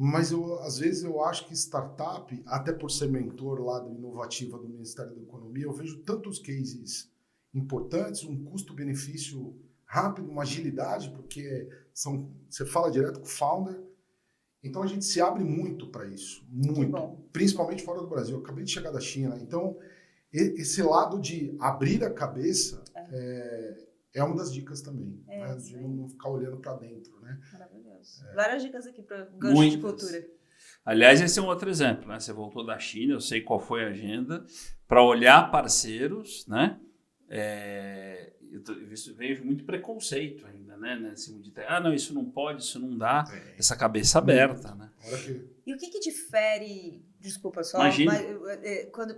Speaker 3: Mas às vezes eu acho que startup, até por ser mentor lá do Inovativa do Ministério da Economia, eu vejo tantos cases importantes, um custo-benefício rápido, uma agilidade, porque você fala direto com o founder, então a gente se abre muito para isso, muito, principalmente fora do Brasil. Eu acabei de chegar da China, então esse lado de abrir a cabeça é uma das dicas também, né? De não ficar olhando para dentro, né?
Speaker 1: Maravilhoso. Várias dicas aqui para gancho de cultura.
Speaker 2: Aliás, esse é um outro exemplo, né? Você voltou da China, eu sei qual foi a agenda, para olhar parceiros, né? Eu vejo muito preconceito ainda, né? Não, isso não pode, isso não dá. Essa cabeça aberta, né?
Speaker 1: E o que difere... Desculpa só,
Speaker 2: imagina.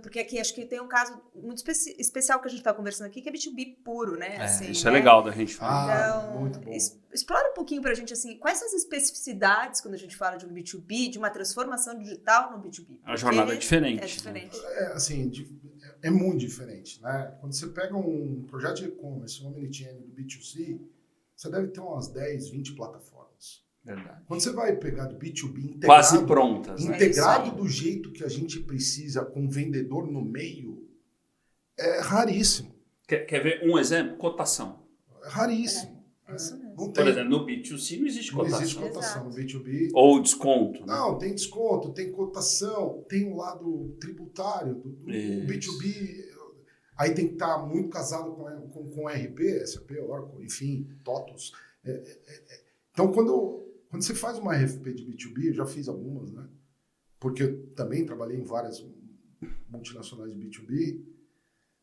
Speaker 1: Porque aqui acho que tem um caso muito especial que a gente está conversando aqui, que é B2B puro, né? Assim,
Speaker 2: isso é legal da gente
Speaker 1: falar.
Speaker 3: Então, muito bom.
Speaker 1: Explora um pouquinho para a gente, assim, quais são as especificidades quando a gente fala de um B2B, de uma transformação digital no B2B?
Speaker 2: A jornada é diferente.
Speaker 1: É diferente.
Speaker 3: É muito diferente, né? Quando você pega um projeto de e-commerce, uma omnichannel do B2C, você deve ter umas 10, 20 plataformas.
Speaker 2: Verdade.
Speaker 3: Quando você vai pegar do B2B integrado,
Speaker 2: quase prontas,
Speaker 3: integrado do jeito que a gente precisa, com o vendedor no meio, é raríssimo.
Speaker 2: Quer ver um exemplo? Cotação.
Speaker 3: É raríssimo.
Speaker 1: É isso mesmo.
Speaker 3: Não tem.
Speaker 2: Por exemplo, no B2C não existe cotação.
Speaker 3: Não existe cotação. No B2B...
Speaker 2: Ou desconto. Né?
Speaker 3: Não, tem desconto, tem cotação, tem o lado tributário do B2B. Aí tem que estar muito casado com RP, SAP, Oracle, enfim, TOTOS. Então, quando você faz uma RFP de B2B, eu já fiz algumas, né? Porque eu também trabalhei em várias multinacionais de B2B.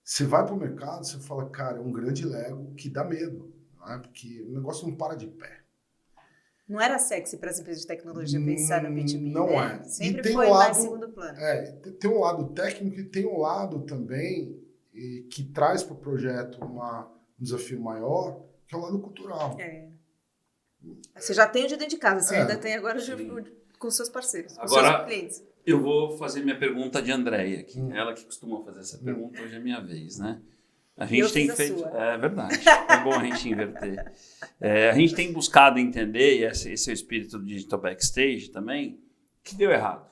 Speaker 3: Você vai para o mercado, você fala, cara, é um grande Lego que dá medo, né? Porque o negócio não para de pé.
Speaker 1: Não era sexy para as empresas de tecnologia pensar no B2B,
Speaker 3: não
Speaker 1: né?
Speaker 3: é.
Speaker 1: Sempre foi mais segundo plano.
Speaker 3: Tem um lado técnico e tem um lado também que traz para o projeto um desafio maior, que é o lado cultural.
Speaker 1: Você já tem o de dentro de casa, você ainda tem agora o de Com seus parceiros, com
Speaker 2: Agora,
Speaker 1: seus clientes.
Speaker 2: Eu vou fazer minha pergunta de Andréia aqui. Ela que costuma fazer essa pergunta, hoje é minha vez, né? A gente tem feito... É verdade, é bom a gente inverter. A gente tem buscado entender, e esse é o espírito do Digital Backstage também, que deu errado,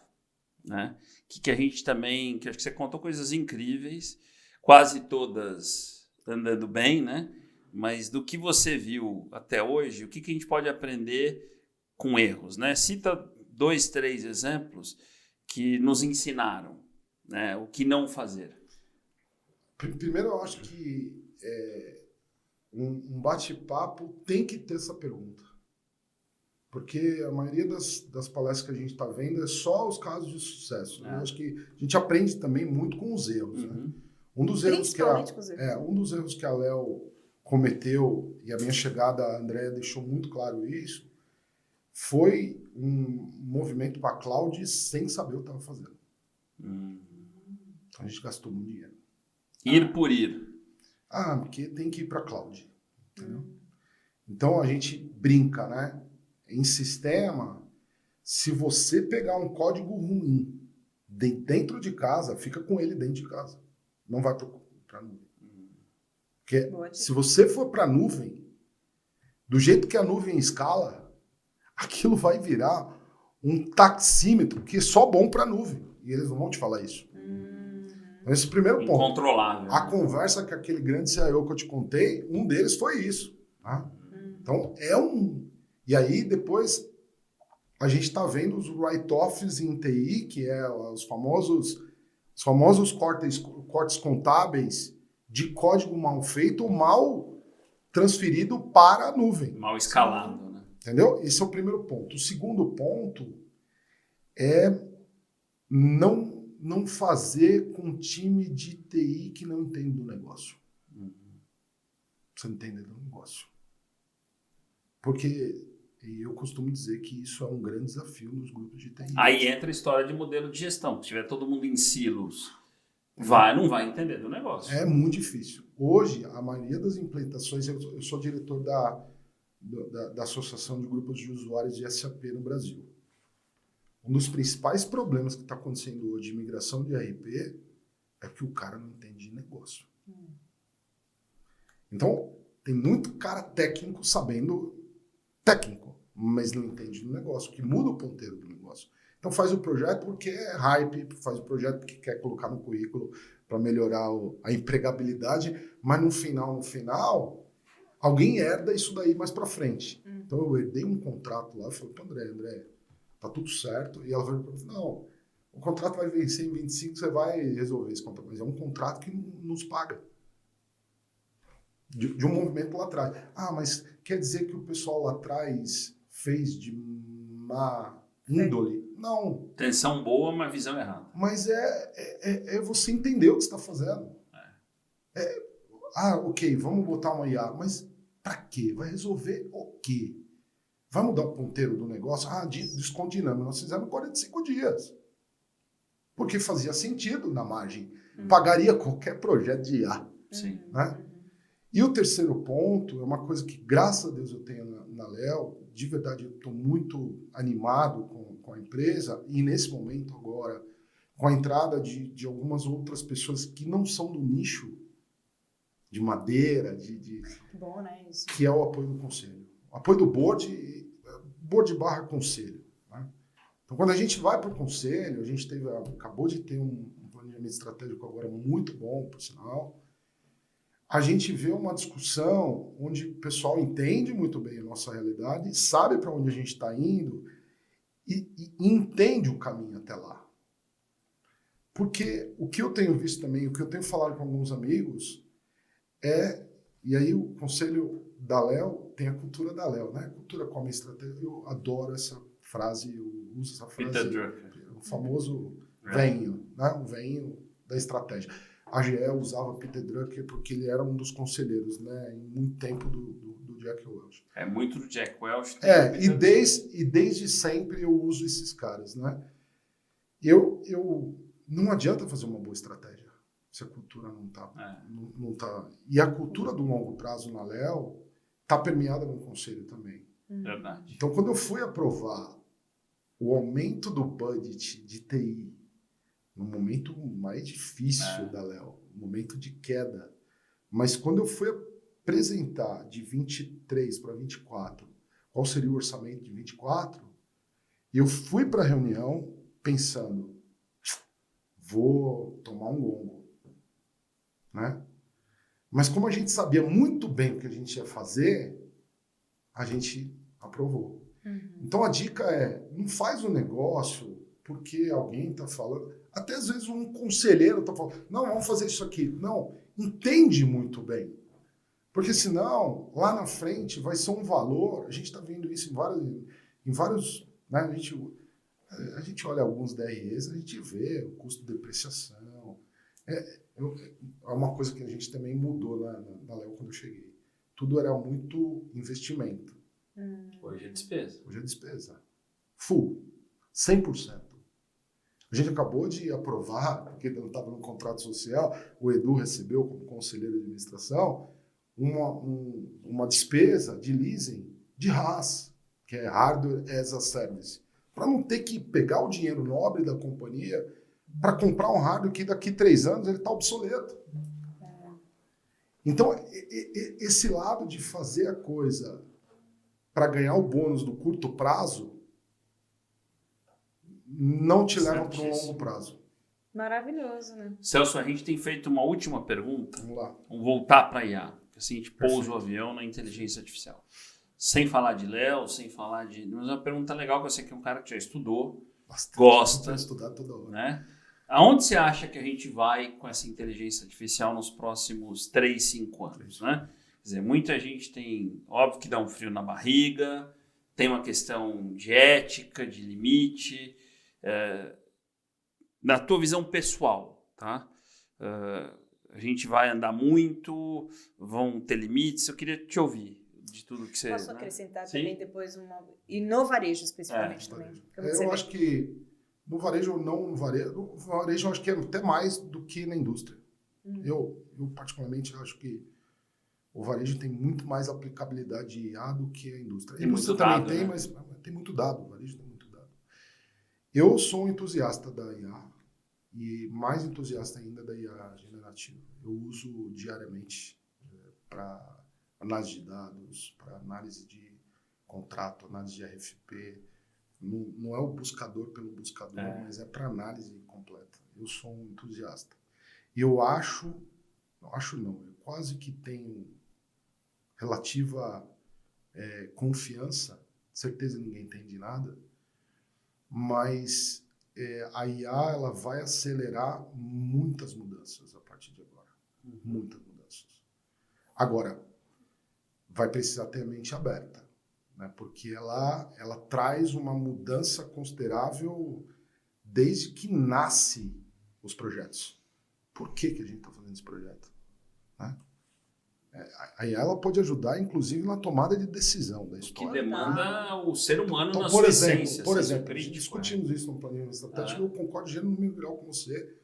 Speaker 2: né? Que a gente também... Que acho que você contou coisas incríveis, quase todas andando bem, né? Mas do que você viu até hoje, o que a gente pode aprender com erros, né? Cita 2, 3 exemplos que nos ensinaram, né? O que não fazer.
Speaker 3: Primeiro, eu acho que um bate-papo tem que ter essa pergunta. Porque a maioria das palestras que a gente está vendo é só os casos de sucesso. Né? Eu acho que a gente aprende também muito com os erros. Né? Um dos erros que a Léo cometeu, e a minha chegada, a Andréia deixou muito claro isso, foi um movimento para a cloud sem saber o que estava fazendo. Então a gente gastou muito dinheiro.
Speaker 2: Ir por ir.
Speaker 3: Porque tem que ir para a cloud. Entendeu? Então a gente brinca, né? Em sistema, se você pegar um código ruim dentro de casa, fica com ele dentro de casa. Não vai para a nuvem. Porque se você for para a nuvem, do jeito que a nuvem escala, aquilo vai virar um taxímetro que é só bom para a nuvem. E eles não vão te falar isso. Então, esse primeiro ponto.
Speaker 2: Incontrolável.
Speaker 3: A conversa com aquele grande CIO que eu te contei, um deles foi isso. Tá? Então, E aí, depois, a gente está vendo os write-offs em TI, que é os famosos cortes contábeis de código mal feito ou mal transferido para a nuvem.
Speaker 2: Mal escalado, né?
Speaker 3: Entendeu? Esse é o primeiro ponto. O segundo ponto é não fazer com time de TI que não entende do negócio. Você não entende do negócio. Porque eu costumo dizer que isso é um grande desafio nos grupos de TI.
Speaker 2: Aí entra a história de modelo de gestão. Se tiver todo mundo em silos, não vai entender do negócio.
Speaker 3: É muito difícil. Hoje, a maioria das implementações, eu sou diretor da Associação de Grupos de Usuários de SAP no Brasil. Um dos principais problemas que está acontecendo hoje de migração de ERP é que o cara não entende de negócio. Então, tem muito cara técnico sabendo técnico, mas não entende do negócio, que muda o ponteiro do negócio. Então faz o projeto porque é hype, faz o projeto porque quer colocar no currículo para melhorar a empregabilidade, mas no final, alguém herda isso daí mais para frente. Então eu herdei um contrato lá, eu falei para André, tá tudo certo. E ela falou, não, o contrato vai vencer em 25, você vai resolver esse contrato. Mas é um contrato que nos paga. De um movimento lá atrás. Mas quer dizer que o pessoal lá atrás fez de má índole? Não.
Speaker 2: Intenção boa, mas visão errada.
Speaker 3: Mas é você entender o que você está fazendo. Ok, vamos botar uma IA, mas para quê? Vai resolver o quê? Vai mudar o ponteiro do negócio? Desconto dinâmico. Nós fizemos 45 dias. Porque fazia sentido na margem. Pagaria qualquer projeto de IA.
Speaker 2: Sim.
Speaker 3: Né? E o terceiro ponto é uma coisa que, graças a Deus, eu tenho na Léo. De verdade, eu estou muito animado com a empresa. E nesse momento agora, com a entrada de algumas outras pessoas que não são do nicho de madeira,
Speaker 1: Bom, né, isso.
Speaker 3: Que é o apoio do conselho. O apoio do board / conselho. Né? Então, quando a gente vai para o conselho, a gente acabou de ter um planejamento estratégico agora muito bom, por sinal. A gente vê uma discussão onde o pessoal entende muito bem a nossa realidade, sabe para onde a gente está indo e entende o caminho até lá. Porque o que eu tenho visto também, o que eu tenho falado com alguns amigos e aí o conselho da Léo tem a cultura da Léo, né? Cultura como estratégia. Eu adoro essa frase, eu uso essa frase.
Speaker 2: Peter Drucker.
Speaker 3: O famoso veinho, né? O veinho da estratégia. A GE usava Peter Drucker porque ele era um dos conselheiros, né? Em muito tempo do Jack Welch.
Speaker 2: É muito do Jack Welch.
Speaker 3: E desde sempre eu uso esses caras, né? Não adianta fazer uma boa estratégia se a cultura não tá. E a cultura do longo prazo na Léo tá permeada no conselho também.
Speaker 2: Verdade.
Speaker 3: Então, quando eu fui aprovar o aumento do budget de TI, no momento mais difícil da Léo, no momento de queda. Mas quando eu fui apresentar de 23 para 24, qual seria o orçamento de 24, eu fui para a reunião pensando, vou tomar um gongo, né? Mas como a gente sabia muito bem o que a gente ia fazer, a gente aprovou. Então a dica é, não faz o negócio porque alguém está falando. Até às vezes um conselheiro está falando, não, vamos fazer isso aqui. Não, entende muito bem. Porque senão, lá na frente, vai ser um valor. A gente está vendo isso em vários né? A gente olha alguns DREs, a gente vê o custo de depreciação. É uma coisa que a gente também mudou na Léo quando eu cheguei. Tudo era muito investimento.
Speaker 2: Hoje é despesa.
Speaker 3: Hoje é despesa. Full. 100%. A gente acabou de aprovar, porque não estava no contrato social, o Edu recebeu como conselheiro de administração uma despesa de leasing de RaaS, que é Hardware as a Service, para não ter que pegar o dinheiro nobre da companhia para comprar um hardware que daqui 3 anos ele está obsoleto. Então, esse lado de fazer a coisa para ganhar o bônus do curto prazo não te leva para um longo prazo.
Speaker 1: Maravilhoso, né?
Speaker 2: Celso, a gente tem feito uma última pergunta.
Speaker 3: Vamos lá.
Speaker 2: Vamos voltar para a IA. Assim, a gente pousa o avião na inteligência artificial. Sem falar de Léo, sem falar de... Mas é uma pergunta legal, que eu sei que é um cara que já estudou,
Speaker 3: Bastante.
Speaker 2: gosta.
Speaker 3: Estudar toda hora.
Speaker 2: Né? Aonde você acha que a gente vai com essa inteligência artificial nos próximos 3, 5 anos? Né? Quer dizer, muita gente tem... Óbvio que dá um frio na barriga, tem uma questão de ética, de limite... na tua visão pessoal, tá? A gente vai andar muito, vão ter limites. Eu queria te ouvir de tudo que você...
Speaker 1: Posso acrescentar também depois e no varejo especificamente também.
Speaker 3: Eu acho que no varejo no varejo eu acho que é até mais do que na indústria. Eu particularmente acho que o varejo tem muito mais aplicabilidade de IA do que a indústria. A indústria também tem, mas tem muito dado. O varejo tem muito dado. Eu sou um entusiasta da IA e mais entusiasta ainda da IA generativa. Eu uso diariamente para análise de dados, para análise de contrato, análise de RFP. Não é o buscador pelo buscador, mas é para análise completa. Eu sou um entusiasta. E eu eu quase que tenho relativa confiança, certeza ninguém entende nada, mas a IA ela vai acelerar muitas mudanças a partir de agora. Muitas mudanças. Agora, vai precisar ter a mente aberta, né? Porque ela traz uma mudança considerável desde que nasce os projetos. Por que a gente está fazendo esse projeto? Né? A IA ela pode ajudar, inclusive, na tomada de decisão da história.
Speaker 2: Que demanda o ser humano
Speaker 3: então,
Speaker 2: na
Speaker 3: por
Speaker 2: sua
Speaker 3: exemplo,
Speaker 2: essência.
Speaker 3: Por exemplo, discutimos isso no planejamento estratégico, eu concordo de número grau com você,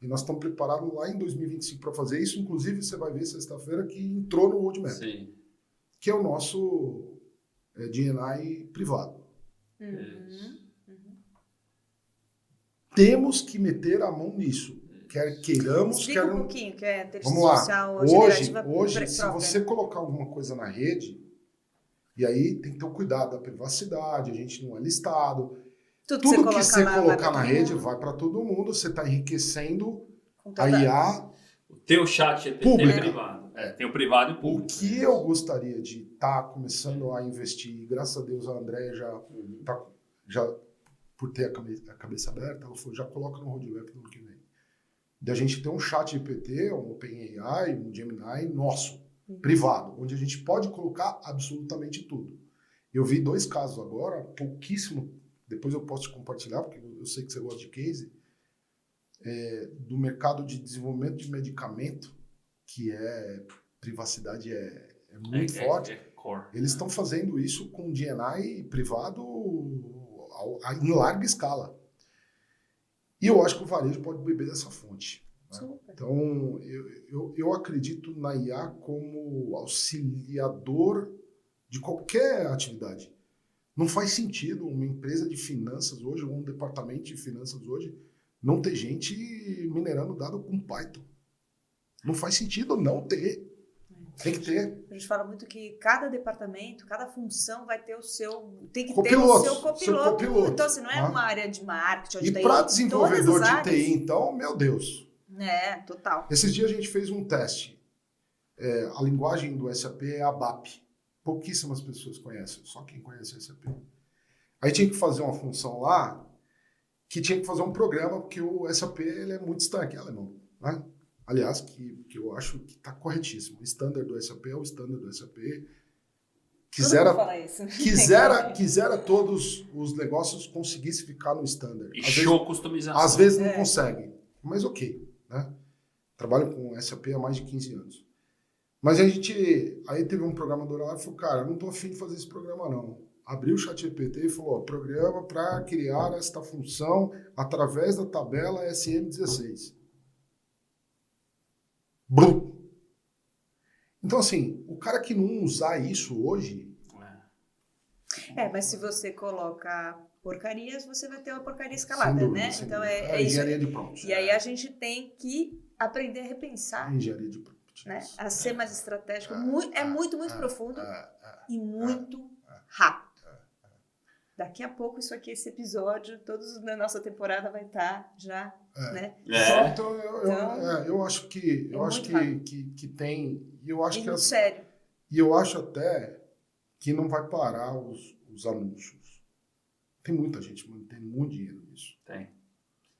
Speaker 3: e nós estamos preparados lá em 2025 para fazer isso. Inclusive, você vai ver sexta-feira que entrou no roadmap, que é o nosso GenAI privado. Temos que meter a mão nisso. Quer queiramos,
Speaker 1: explica um pouquinho, que é a inteligência
Speaker 3: Vamos lá.
Speaker 1: artificial generativa
Speaker 3: Hoje, se
Speaker 1: própria,
Speaker 3: você
Speaker 1: né?
Speaker 3: colocar alguma coisa na rede, e aí tem que ter o cuidado da privacidade, a gente não é listado. Tudo que você colocar na rede vai para todo mundo, você está enriquecendo a IA.
Speaker 2: O teu chat GPT é privado. Tem o privado e o público.
Speaker 3: O que eu gostaria de estar começando a investir, e graças a Deus a André já por ter a cabeça aberta, ela falou, já coloca no roadmap do ano que vem. De a gente ter um chat GPT, um OpenAI, um Gemini nosso, privado, onde a gente pode colocar absolutamente tudo. Eu vi 2 casos agora, pouquíssimo, depois eu posso te compartilhar, porque eu sei que você gosta de case, do mercado de desenvolvimento de medicamento, que privacidade é muito forte. Eles estão fazendo isso com GenAI privado em larga escala. E eu acho que o varejo pode beber dessa fonte. Né? Então, eu acredito na IA como auxiliador de qualquer atividade. Não faz sentido uma empresa de finanças hoje, ou um departamento de finanças hoje, não ter gente minerando dado com Python. Não faz sentido não ter. Tem que ter.
Speaker 1: A gente fala muito que cada departamento, cada função vai ter o seu... Tem que
Speaker 3: copiloto,
Speaker 1: ter o seu copiloto. Então, assim, não é uma área de marketing.
Speaker 3: E para desenvolvedor de TI, então, meu Deus.
Speaker 1: Total.
Speaker 3: Esses dias a gente fez um teste. A linguagem do SAP é ABAP. Pouquíssimas pessoas conhecem, só quem conhece o SAP. Aí tinha que fazer uma função lá, que tinha que fazer um programa, porque o SAP ele é muito estanque, é alemão, né? Aliás, que eu acho que está corretíssimo. O standard do SAP é o standard do SAP. Quisera todos os negócios conseguissem ficar no standard.
Speaker 2: Customização.
Speaker 3: Às vezes não conseguem, mas ok, né? Trabalho com SAP há mais de 15 anos. Mas aí teve um programador lá e falou, cara, eu não estou afim de fazer esse programa não. Abriu o ChatGPT e falou, programa para criar esta função através da tabela SM16. Brum. Então, assim, o cara que não usar isso hoje...
Speaker 1: mas se você coloca porcarias, você vai ter uma porcaria escalada,
Speaker 3: dúvida,
Speaker 1: né? Então, é
Speaker 3: engenharia de prompt.
Speaker 1: E aí a gente tem que aprender a repensar.
Speaker 3: Engenharia de prompt.
Speaker 1: Né? A ser mais estratégico. É muito profundo e muito rápido. Daqui a pouco, esse episódio, todos da nossa temporada vai estar já, né?
Speaker 3: Então, eu acho que tem... Eu acho que
Speaker 1: sério.
Speaker 3: E eu acho até que não vai parar os anúncios. Tem muita gente, tem muito dinheiro nisso.
Speaker 2: Tem.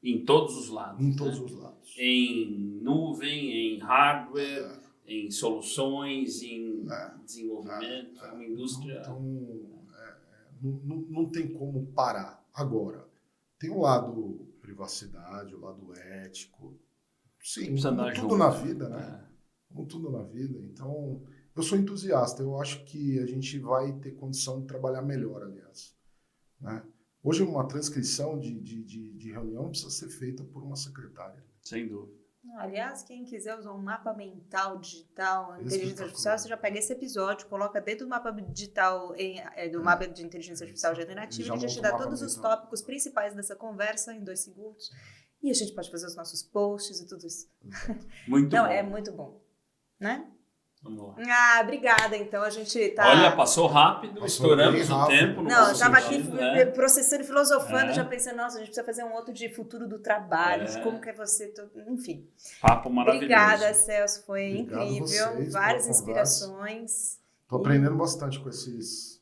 Speaker 2: Em todos os lados.
Speaker 3: Em todos os lados.
Speaker 2: Em nuvem, em hardware, em soluções, em desenvolvimento, uma indústria...
Speaker 3: Então, não tem como parar. Agora, tem um lado privacidade, o lado ético. Sim, como tudo na vida, né? Como tudo na vida. Então, eu sou entusiasta. Eu acho que a gente vai ter condição de trabalhar melhor, aliás. Né? Hoje, uma transcrição de reunião precisa ser feita por uma secretária.
Speaker 2: Sem dúvida.
Speaker 1: Aliás, quem quiser usar um mapa mental digital, inteligência artificial, você já pega esse episódio, coloca dentro do mapa digital, do mapa de inteligência artificial generativa, e a gente dá todos os tópicos principais dessa conversa em 2 segundos. E a gente pode fazer os nossos posts e tudo isso.
Speaker 2: Muito bom.
Speaker 1: É muito bom. Né?
Speaker 2: Vamos lá.
Speaker 1: Obrigada. Então a gente tá...
Speaker 2: Olha, passou rápido, estouramos o tempo.
Speaker 1: Não, eu estava aqui processando, filosofando, já pensando, nossa, a gente precisa fazer um outro de futuro do trabalho, de como que é você... Enfim.
Speaker 2: Papo maravilhoso.
Speaker 1: Obrigada, Celso, foi incrível.
Speaker 3: Vocês,
Speaker 1: várias inspirações.
Speaker 3: Estou aprendendo bastante com esses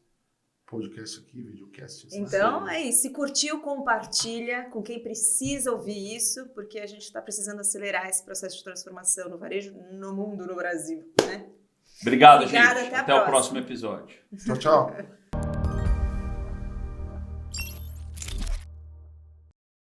Speaker 3: podcasts aqui, videocasts.
Speaker 1: Então, é isso. Se curtiu, compartilha com quem precisa ouvir isso, porque a gente está precisando acelerar esse processo de transformação no varejo, no mundo, no Brasil, né?
Speaker 2: Obrigado, gente.
Speaker 1: Até
Speaker 2: o próximo episódio.
Speaker 3: Tchau, tchau.